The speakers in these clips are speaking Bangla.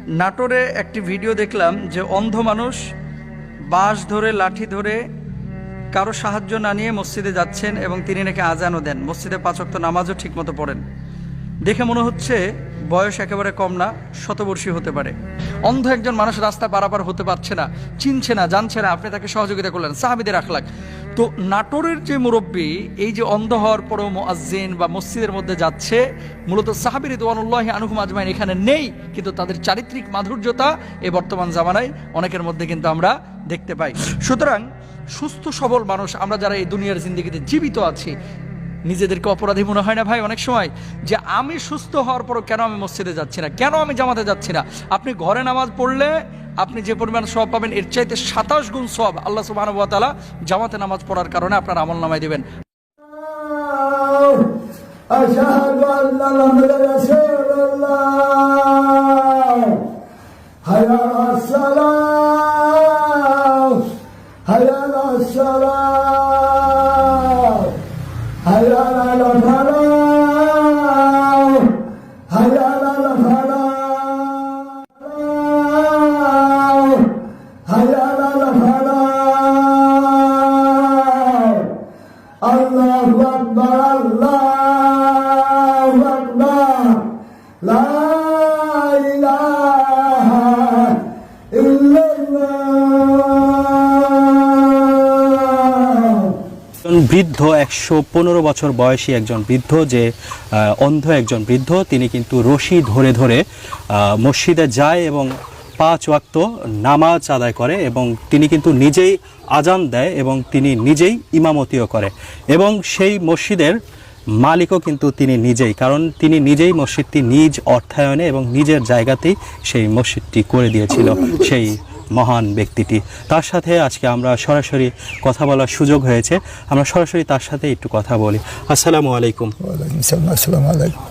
নাটোরে একটি ভিডিও দেখলাম যে অন্ধ মানুষ বাঁশ ধরে লাঠি ধরে কারো সাহায্য না নিয়ে মসজিদে যাচ্ছেন এবং তিনি নাকি আজানও দেন, মসজিদে 5 ওয়াক্ত নামাজও ঠিকমতো পড়েন। দেখে মনে হচ্ছে বয়স একেবারে কম না, শতবর্ষী হতে পারে। অন্ধ একজন মানুষ রাস্তা পারাপার হতে পারছে না, চিনছে না, জানছে না, আপনি তাকে সহযোগিতা করলেন। সাহাবীদের আখলাক। তো নাটোরের যে মুরব্বী এই যে অন্ধ হওয়ার পরেও মুয়াজ্জিন বা মসজিদের মধ্যে যাচ্ছে, মূলত সাহাবী রিদওয়ানুল্লাহি আনহুম আজমাইন এখানে নেই, কিন্তু তাদের চারিত্রিক মাধুর্যতা এই বর্তমান জামানায় অনেকের মধ্যে কিন্তু আমরা দেখতে পাই। সুতরাং সুস্থ সবল মানুষ আমরা যারা এই দুনিয়ার জিন্দেগিতে জীবিত আছি, নিজেদেরকে অপরাধী মনে হয় না ভাই অনেক সময়, যে আমি সুস্থ হওয়ার পরও কেন আমি মসজিদে যাচ্ছি না, কেন আমি জামাতে যাচ্ছি না? আপনি ঘরে নামাজ পড়লে আপনি যে পরিমাণ সওয়াব পাবেন এর চাইতে 27 গুণ সওয়াব আল্লাহ সুবহানাহু ওয়া তাআলা জামাতে নামাজ পড়ার কারণে আপনার আমলনামায় দিবেন। আশহাদু আল্লা মুহাম্মাদুর রাসূলুল্লাহ, হাইয়া আলাস সালাম, হাইয়া আলাস সালাম, হাইয়া আলাল ফালাহ, হাইয়া আলাল ফালাহ, হাইয়া আলাল ফালাহ। আল্লাহু আকবার, আল্লাহু আকবার, লা ইলাহা ইল্লাল্লাহ। বৃদ্ধ 115 বছর বয়সী একজন বৃদ্ধ, যে অন্ধ একজন বৃদ্ধ, তিনি কিন্তু রশি ধরে ধরে মসজিদে যায় এবং 5 ওয়াক্ত নামাজ আদায় করে এবং তিনি কিন্তু নিজেই আজান দেয় এবং তিনি নিজেই ইমামতিও করে এবং সেই মসজিদের মালিকও কিন্তু তিনি নিজেই, কারণ তিনি নিজেই মসজিদটি নিজ অর্থায়নে এবং নিজের জায়গাতেই সেই মসজিদটি করে দিয়েছিল সেই মহান ব্যক্তিটি। তার সাথে আজকে আমরা সরাসরি কথা বলার সুযোগ হয়েছে, আমরা সরাসরি তার সাথে একটু কথা বলি। আসসালামু আলাইকুম।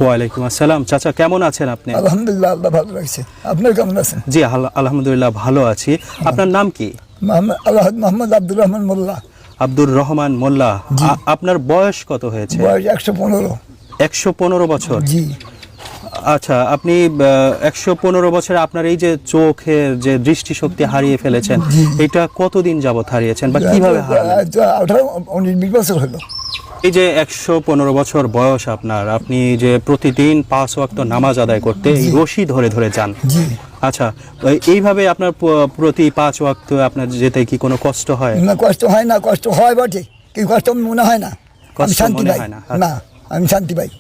ওয়ালাইকুম আসসালাম। চাচা কেমন আছেন আপনি? আলহামদুলিল্লাহ, আল্লাহ ভালো রাখছে। আপনি কেমন আছেন? জি আলহামদুলিল্লাহ ভালো আছি। আপনার নাম কি? মোহাম্মদ আব্দুর রহমান মোল্লা। আব্দুর রহমান মোল্লা। আপনার বয়স কত হয়েছে? বয়স 115। 115 বছর? জি। আচ্ছা, আপনি 115 বছরে আপনার এই যে চোখের যে দৃষ্টিশক্তি হারিয়ে ফেলেছেন, এটা কতদিন যাবত হারিয়েছেন বা কিভাবে হারালেন? 18-19 বছর হলো। এই যে 115 বছর বয়স আপনার, আপনি যে প্রতিদিন 5 ওয়াক্ত নামাজ আদায় করতে এই রশি ধরে ধরে যান। জি। আচ্ছা, এইভাবে আপনার প্রতি 5 ওয়াক্ত আপনার যেতে কি কোনো কষ্ট হয়? না, কষ্ট হয় না। কষ্ট হয় বটে, কিন্তু কষ্ট মনে হয় না। আমি শান্তি পাই না, আমি শান্তি পাই।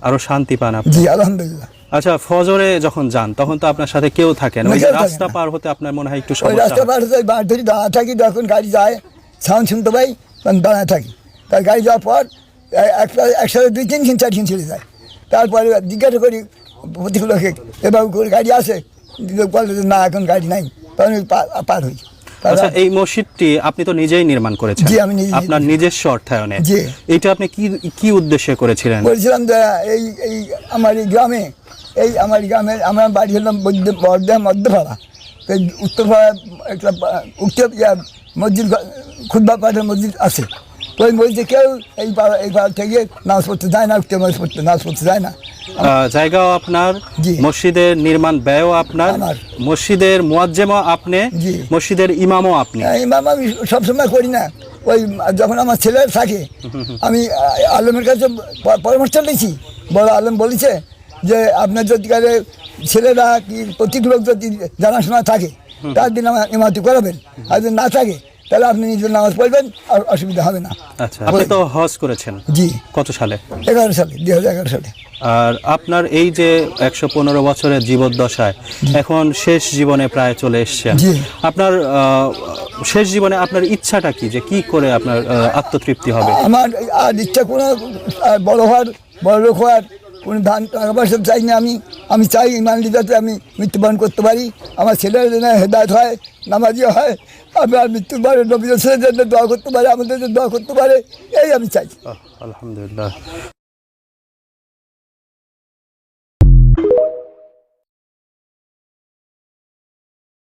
আরো শান্তি পান আপনি? জি আলহামদুলিল্লাহ। আচ্ছা, ফজরে যখন যান তখন তো আপনার সাথে কেউ থাকে না, ওই রাস্তা পার হতে আপনার মনে হয় একটু সমস্যা? রাস্তা পার হতে বাড়ি ধরে দাঁড়া থাকি, যখন গাড়ি যায় সাউন্ড শুনতে পাই তখন দাঁড়ায় থাকি। তার গাড়ি যাওয়ার পর একসাথে 2-3 দিন 4 দিন চলে যায়। তারপরে জিজ্ঞাসা করি প্রতিগুলোকে, এবার গাড়ি আসে, বলে না এখন গাড়ি নাই, তখন পার হই। আচ্ছা, এই মসজিদটি আপনি তো নিজেই নির্মাণ করেছেন? জি, আমি নিজে, আপনার নিজস্ব অর্থায়নে। জি। এটা আপনি কি উদ্দেশ্যে করেছিলেন? বলছিলাম যে এই আমার আমার বাড়ি হলাম মধ্যপাড়া, তো উত্তরপাড়া একটা মসজিদ, খুতবা পাঠের মসজিদ আছে। তো ওই মসজিদে কেউ এই পাড়া থেকে নামাজ পড়তে যায় না, নামাজ পড়তে যায় না। জায়গাও আপনার, মসজিদের নির্মাণ ব্যয়ও আপনার, মসজিদের মুয়াজ্জেমও আপনি, মসজিদের ইমামও আপনি। ইমাম আমি সবসময় করি না, ওই যখন আমার ছেলে থাকে আমি আলমের কাছে পরামর্শ নিয়েছি। বড় আলম বলেছে যে আপনার যদি ছেলেরা কি প্রত্যেক লোক যদি জানাশোনা থাকে তার দিন আমার ইমামতি করাবেন, আর যদি না থাকে তাহলে আপনি নিজের নামাজ পড়বেন, আর অসুবিধা হবে না। আচ্ছা, আপনি তো হজ করেছেন? জি। কত সালে? 11 সালে, 2011 সালে। আর আপনার এই যে 115 বছরের জীবদ্দশায় এখন শেষ জীবনে প্রায় চলে এসেছেন, আপনার শেষ জীবনে আপনার ইচ্ছাটা কি, যে কি করে আপনার আত্মতৃপ্তি হবে? আমার আর ইচ্ছা কোনো বড় হওয়ার, বড় লোক হওয়ার, কোনো টাকা পয়সা চাই না। আমি চাই ইমানলি যাতে আমি মৃত্যুবরণ করতে পারি, আমার ছেলের জন্য হেদায়েত হয়, নামাজি হয়, আমি আর মৃত্যুবরণ নবীর জন্য দোয়া করতে পারে, আমাদের জন্য দোয়া করতে পারে, এই আমি চাই। আলহামদুলিল্লাহ।